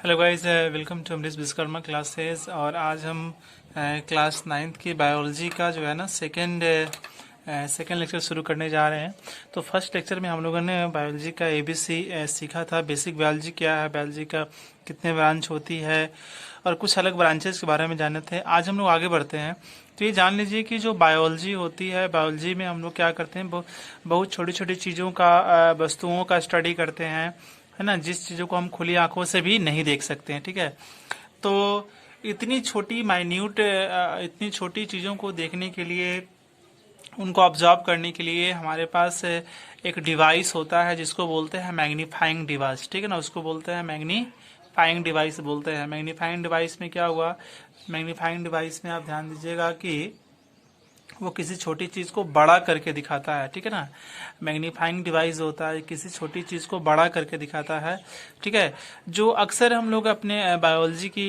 Hello guys, welcome to Amrish Vishwakarma classes. और आज हम क्लास 9th की बायोलॉजी का जो है ना सेकेंड लेक्चर शुरू करने जा रहे हैं। तो फर्स्ट लेक्चर में हम लोगों ने बायोलॉजी का एबीसी सीखा था। बेसिक बायोलॉजी क्या है, बायोलॉजी का कितने ब्रांच होती है और कुछ अलग ब्रांचेस के बारे में जाने थे। आज हम लोग आगे बढ़ते हैं। तो ये जान लीजिए कि जो बायोलॉजी होती है, बायोलॉजी में हम लोग क्या करते हैं, बहुत छोटी छोटी चीज़ों का वस्तुओं का स्टडी करते हैं, है ना, जिस चीज़ों को हम खुली आंखों से भी नहीं देख सकते हैं। ठीक है, तो इतनी छोटी माइन्यूट इतनी छोटी चीज़ों को देखने के लिए, उनको ऑब्जर्व करने के लिए हमारे पास एक डिवाइस होता है जिसको बोलते हैं मैग्नीफाइंग डिवाइस। ठीक है ना, उसको बोलते हैं मैग्नीफाइंग डिवाइस बोलते हैं। मैग्नीफाइंग डिवाइस में क्या हुआ, मैग्नीफाइंग डिवाइस में आप ध्यान दीजिएगा कि वो किसी छोटी चीज को बड़ा करके दिखाता है। ठीक है ना, मैग्नीफाइंग डिवाइस होता है, किसी छोटी चीज को बड़ा करके दिखाता है। ठीक है, जो अक्सर हम लोग अपने बायोलॉजी की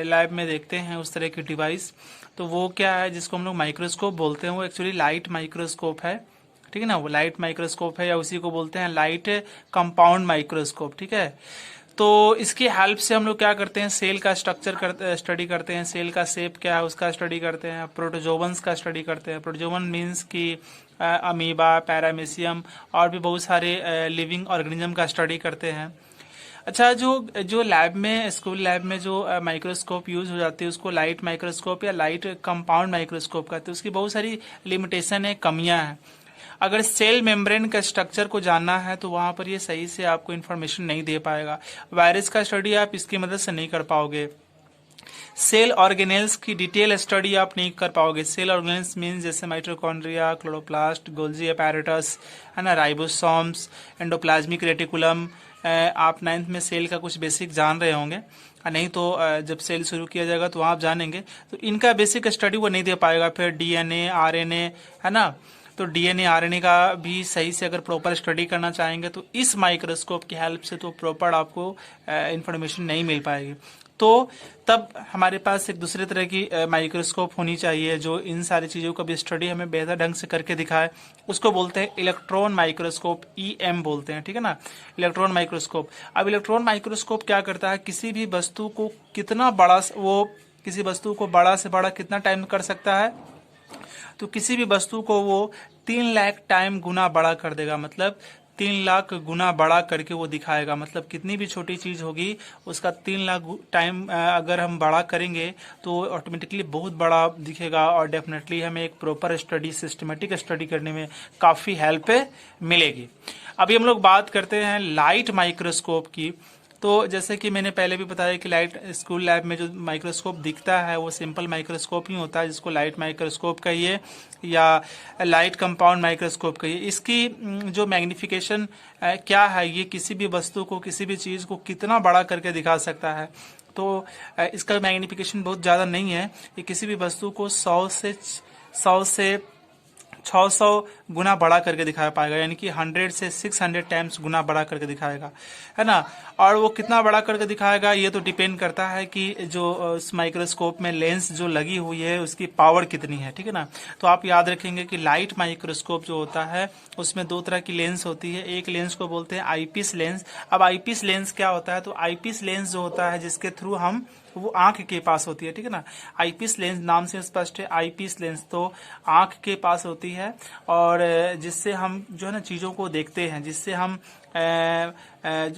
लैब में देखते हैं उस तरह की डिवाइस, तो वो क्या है, जिसको हम लोग माइक्रोस्कोप बोलते हैं, वो एक्चुअली लाइट माइक्रोस्कोप है। ठीक है ना, वो लाइट माइक्रोस्कोप है, या उसी को बोलते हैं लाइट कंपाउंड माइक्रोस्कोप। ठीक है, तो इसकी हेल्प से हम लोग क्या करते हैं, सेल का स्ट्रक्चर स्टडी करते हैं, सेल का शेप क्या है उसका स्टडी करते हैं, प्रोटोजोवंस का स्टडी करते हैं। प्रोटोजोवन मीन्स कि अमीबा, पैरामीशियम और भी बहुत सारे लिविंग ऑर्गेनिज्म का स्टडी करते हैं। अच्छा, जो जो लैब में, स्कूल लैब में जो माइक्रोस्कोप यूज हो जाती है उसको लाइट माइक्रोस्कोप या लाइट कंपाउंड माइक्रोस्कोप कहते हैं। उसकी बहुत सारी लिमिटेशन है, कमियां हैं। अगर सेल मेम्ब्रेन का स्ट्रक्चर को जानना है तो वहां पर ये सही से आपको इन्फॉर्मेशन नहीं दे पाएगा। वायरस का स्टडी आप इसकी मदद से नहीं कर पाओगे। सेल ऑर्गेनेल्स की डिटेल स्टडी आप नहीं कर पाओगे। सेल ऑर्गेनेल्स मीन्स जैसे माइटोकॉन्ड्रिया, क्लोरोप्लास्ट, गोल्जी अपैरेटस, है ना, राइबोसोम्स, एंडोप्लाज्मिक रेटिकुलम। आप 9th में सेल का कुछ बेसिक जान रहे होंगे, नहीं तो जब सेल शुरू किया जाएगा तो आप जानेंगे। तो इनका बेसिक स्टडी वो नहीं दे पाएगा। फिर डीएनए, आरएनए, है ना, तो डीएनए आरएनए का भी सही से अगर प्रॉपर स्टडी करना चाहेंगे तो इस माइक्रोस्कोप की हेल्प से तो प्रॉपर आपको इंफॉर्मेशन नहीं मिल पाएगी। तो तब हमारे पास एक दूसरे तरह की माइक्रोस्कोप होनी चाहिए जो इन सारी चीज़ों का भी स्टडी हमें बेहतर ढंग से करके दिखाए। उसको बोलते हैं इलेक्ट्रॉन माइक्रोस्कोप, ईएम बोलते हैं। ठीक है ना, इलेक्ट्रॉन माइक्रोस्कोप। अब इलेक्ट्रॉन माइक्रोस्कोप क्या करता है, किसी भी वस्तु को कितना बड़ा, वो किसी वस्तु को बड़ा से बड़ा कितना टाइम कर सकता है, तो किसी भी वस्तु को वो 3 लाख टाइम गुना बड़ा कर देगा। मतलब 3 लाख गुना बड़ा करके वो दिखाएगा। मतलब कितनी भी छोटी चीज होगी उसका 3 लाख टाइम अगर हम बड़ा करेंगे तो ऑटोमेटिकली बहुत बड़ा दिखेगा, और डेफिनेटली हमें एक प्रॉपर स्टडी, सिस्टमेटिक स्टडी करने में काफी हेल्प मिलेगी। अभी हम लोग बात करते हैं लाइट माइक्रोस्कोप की। तो जैसे कि मैंने पहले भी बताया कि लाइट स्कूल लैब में जो माइक्रोस्कोप दिखता है वो सिंपल माइक्रोस्कोप ही होता है, जिसको लाइट माइक्रोस्कोप कहिए या लाइट कंपाउंड माइक्रोस्कोप कहिए। इसकी जो मैग्निफिकेशन क्या है, ये किसी भी वस्तु को, किसी भी चीज को कितना बड़ा करके दिखा सकता है। तो इसका मैग्निफिकेशन बहुत ज्यादा नहीं है। ये किसी भी वस्तु को 100 से 600 गुना बड़ा करके दिखा पाएगा, यानी कि 100 से 600 टाइम्स गुना बड़ा करके दिखाएगा, है ना। और वो कितना बड़ा करके दिखाएगा ये तो डिपेंड करता है कि जो उस माइक्रोस्कोप में लेंस जो लगी हुई है उसकी पावर कितनी है। ठीक है ना, तो आप याद रखेंगे कि लाइट माइक्रोस्कोप जो होता है उसमें 2 तरह की लेंस होती है। एक लेंस को बोलते हैं आईपीस लेंस। अब आईपीस लेंस क्या होता है, तो आईपीस लेंस जो होता है जिसके थ्रू हम, वो आंख के पास होती है। ठीक है ना, आईपीस लेंस नाम से स्पष्ट है, आईपीस लेंस तो आंख के पास होती है, और जिससे हम जो है ना चीजों को देखते हैं, जिससे हम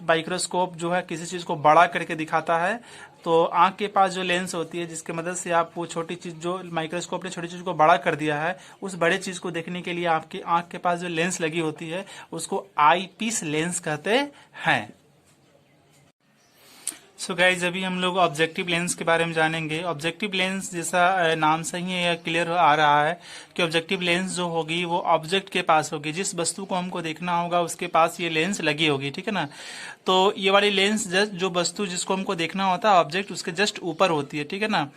माइक्रोस्कोप जो है किसी चीज को बड़ा करके दिखाता है। तो आंख के पास जो लेंस होती है जिसकी मदद से आप वो छोटी चीज, जो माइक्रोस्कोप ने छोटी चीज को बड़ा कर दिया है, उस बड़े चीज को देखने के लिए आपकी आंख के पास जो लेंस लगी होती है उसको आईपीस लेंस कहते हैं। सो गाइज, अभी हम लोग ऑब्जेक्टिव लेंस के बारे में जानेंगे। ऑब्जेक्टिव लेंस जैसा नाम से ही यह क्लियर आ रहा है कि ऑब्जेक्टिव लेंस जो होगी वो ऑब्जेक्ट के पास होगी, जिस वस्तु को हमको देखना होगा उसके पास ये लेंस लगी होगी। ठीक है ना, तो ये वाली लेंस जस्ट जो वस्तु जिसको हमको देखना होता है ऑब्जेक्ट, उसके जस्ट ऊपर होती है। ठीक है ना,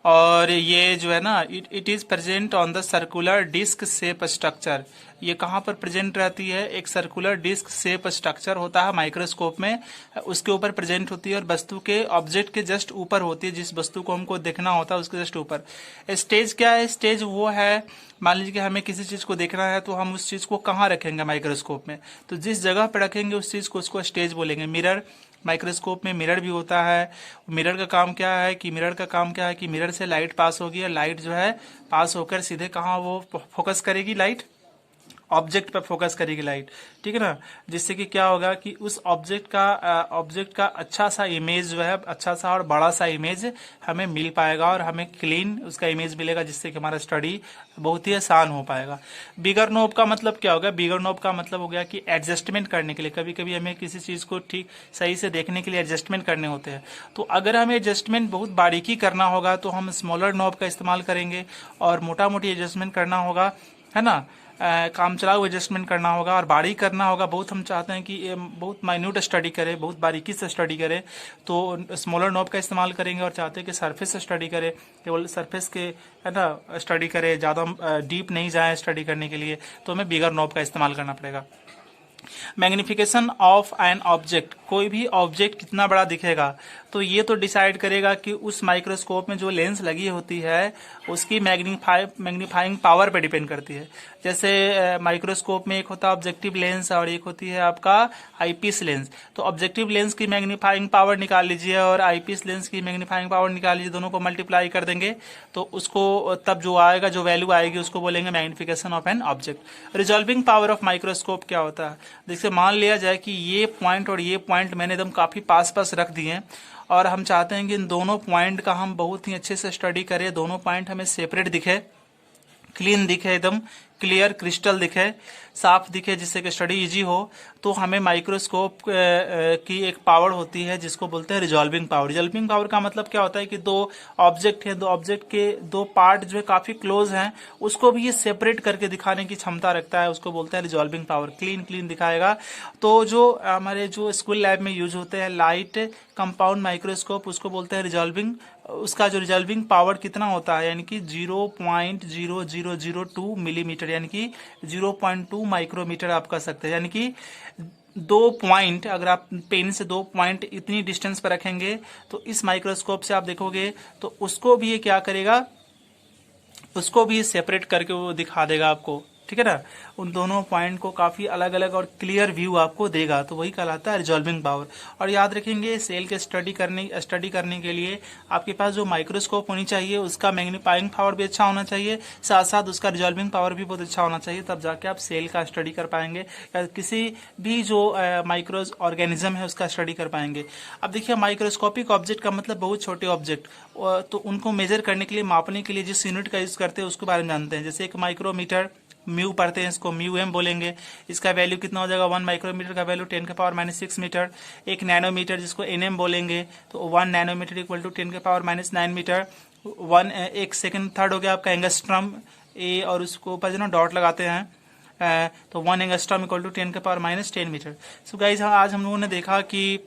और ये जो है ना, it is present on the circular disc shape structure. ये कहाँ पर प्रेजेंट रहती है, एक सर्कुलर डिस्क शेप स्ट्रक्चर होता है माइक्रोस्कोप में, उसके ऊपर प्रेजेंट होती है, और वस्तु के, ऑब्जेक्ट के जस्ट ऊपर होती है। जिस वस्तु को हमको देखना होता है उसके जस्ट ऊपर। स्टेज क्या है, स्टेज वो है, मान लीजिए कि हमें किसी चीज को देखना है तो हम उस चीज को कहाँ रखेंगे माइक्रोस्कोप में, तो जिस जगह पर रखेंगे उस चीज को, उसको स्टेज बोलेंगे। मिरर माइक्रोस्कोप में मिरर भी होता है। मिरर का काम क्या है कि मिरर से लाइट पास होगी और लाइट जो है पास होकर सीधे कहाँ वो फोकस करेगी, लाइट ऑब्जेक्ट पर फोकस करेगी लाइट, ठीक है ना। जिससे कि क्या होगा कि उस ऑब्जेक्ट का अच्छा सा इमेज जो है, अच्छा सा और बड़ा सा इमेज हमें मिल पाएगा और हमें क्लीन उसका इमेज मिलेगा, जिससे कि हमारा स्टडी बहुत ही आसान हो पाएगा। बिगर नोब का मतलब क्या होगा? बिगर नोब का मतलब हो गया कि एडजस्टमेंट करने के लिए, कभी कभी हमें किसी चीज को ठीक सही से देखने के लिए एडजस्टमेंट करने होते हैं। तो अगर हमें एडजस्टमेंट बहुत बारीकी करना होगा तो हम स्मॉलर नोब का इस्तेमाल करेंगे, और मोटा मोटी एडजस्टमेंट करना होगा, है ना, काम चलाऊ एडजस्टमेंट करना होगा और बारीक करना होगा। बहुत हम चाहते हैं कि बहुत माइन्यूट स्टडी करें, बहुत बारीकी से स्टडी करें, तो स्मॉलर नॉब का इस्तेमाल करेंगे। और चाहते हैं कि सरफेस से स्टडी करें, केवल सरफेस के, है ना, स्टडी करें, ज़्यादा डीप नहीं जाए स्टडी करने के लिए, तो हमें बिगर नॉब का इस्तेमाल करना पड़ेगा। मैग्निफिकेशन ऑफ एन ऑब्जेक्ट, कोई भी ऑब्जेक्ट कितना बड़ा दिखेगा तो ये तो डिसाइड करेगा कि उस माइक्रोस्कोप में जो लेंस लगी होती है उसकी मैग्नीफाइंग पावर पे डिपेंड करती है। जैसे माइक्रोस्कोप में एक होता है ऑब्जेक्टिव लेंस और एक होती है आपका आईपीस लेंस। तो ऑब्जेक्टिव लेंस की मैग्नीफाइंग पावर निकाल लीजिए और आईपीस लेंस की मैग्नीफाइंग पावर निकाल लीजिए, दोनों को मल्टीप्लाई कर देंगे तो उसको तब जो आएगा, जो वैल्यू आएगी, उसको बोलेंगे magnification of an object. Resolving power of microscope क्या होता है? जैसे मान लिया जाए कि ये पॉइंट और ये पॉइंट मैंने एकदम काफी पास पास रख दिए और हम चाहते हैं कि इन दोनों पॉइंट का हम बहुत ही अच्छे से स्टडी करें, दोनों पॉइंट हमें सेपरेट दिखे, क्लीन दिखे, एकदम क्लियर क्रिस्टल दिखे, साफ दिखे, जिससे कि स्टडी इजी हो। तो हमें माइक्रोस्कोप की एक पावर होती है जिसको बोलते हैं रिजॉल्विंग पावर। रिजॉल्विंग पावर का मतलब क्या होता है कि दो ऑब्जेक्ट हैं, दो ऑब्जेक्ट के दो पार्ट जो है काफी क्लोज हैं, उसको भी ये सेपरेट करके दिखाने की क्षमता रखता है, उसको बोलते हैं रिजॉल्विंग पावर। क्लीन क्लीन दिखाएगा। तो जो हमारे जो स्कूल लैब में यूज होते हैं लाइट कंपाउंड माइक्रोस्कोप, उसको बोलते हैं रिजॉल्विंग। उसका जो रिजॉल्विंग पावर कितना होता है, यानी कि 0.0002 मिलीमीटर, यानी कि 0.2 माइक्रोमीटर आप कह सकते हैं। यानी कि दो पॉइंट, अगर आप पेन से दो पॉइंट इतनी डिस्टेंस पर रखेंगे तो इस माइक्रोस्कोप से आप देखोगे तो उसको भी ये क्या करेगा, उसको भी सेपरेट करके वो दिखा देगा आपको, ठीक है ना। उन दोनों पॉइंट को काफी अलग अलग और क्लियर व्यू आपको देगा, तो वही कहलाता है रिजॉल्विंग पावर। और याद रखेंगे सेल के स्टडी करने के लिए आपके पास जो माइक्रोस्कोप होनी चाहिए उसका मैग्नीफाइंग पावर भी अच्छा होना चाहिए, साथ साथ उसका रिजॉल्विंग पावर भी बहुत अच्छा होना चाहिए, तब जाके आप सेल का स्टडी कर पाएंगे या किसी भी जो माइक्रो ऑर्गेनिज्म है उसका स्टडी कर पाएंगे। अब देखिए माइक्रोस्कोपिक ऑब्जेक्ट का मतलब बहुत छोटे ऑब्जेक्ट, तो उनको मेजर करने के लिए, मापने के लिए जिस यूनिट का यूज करते हैं उसके बारे में जानते हैं। जैसे एक माइक्रोमीटर, म्यू पढ़ते हैं, इसको म्यू एम बोलेंगे। इसका वैल्यू कितना हो जाएगा, 1 माइक्रोमीटर का वैल्यू 10⁻⁻6 मीटर। एक नैनोमीटर जिसको एनएम बोलेंगे, तो 1 नैनोमीटर इक्वल टू 10⁻⁻9 मीटर। एक सेकंड थर्ड हो गया आपका एंगस्ट्रम, ए और उसको ऊपर जो ना डॉट लगाते हैं, तो 1 angstrom equal to 10⁻⁻10 metre. So guys आज हम लोगों ने देखा कि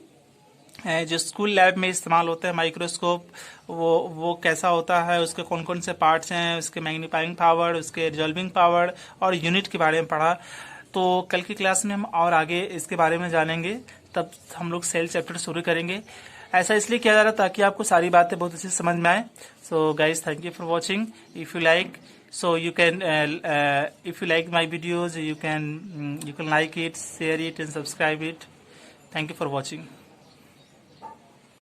जो स्कूल लैब में इस्तेमाल होता है माइक्रोस्कोप, वो कैसा होता है, उसके कौन कौन से पार्ट्स हैं, उसके मैग्नीफाइंग पावर, उसके रिजॉल्विंग पावर और यूनिट के बारे में पढ़ा। तो कल की क्लास में हम और आगे इसके बारे में जानेंगे, तब हम लोग सेल चैप्टर शुरू करेंगे। ऐसा इसलिए किया जा रहा है ताकि आपको सारी बातें बहुत अच्छे से समझ में आए। So guys thank you for watching. If you like, so you can if you like my videos you can like it, share it and subscribe it. Thank you for watching.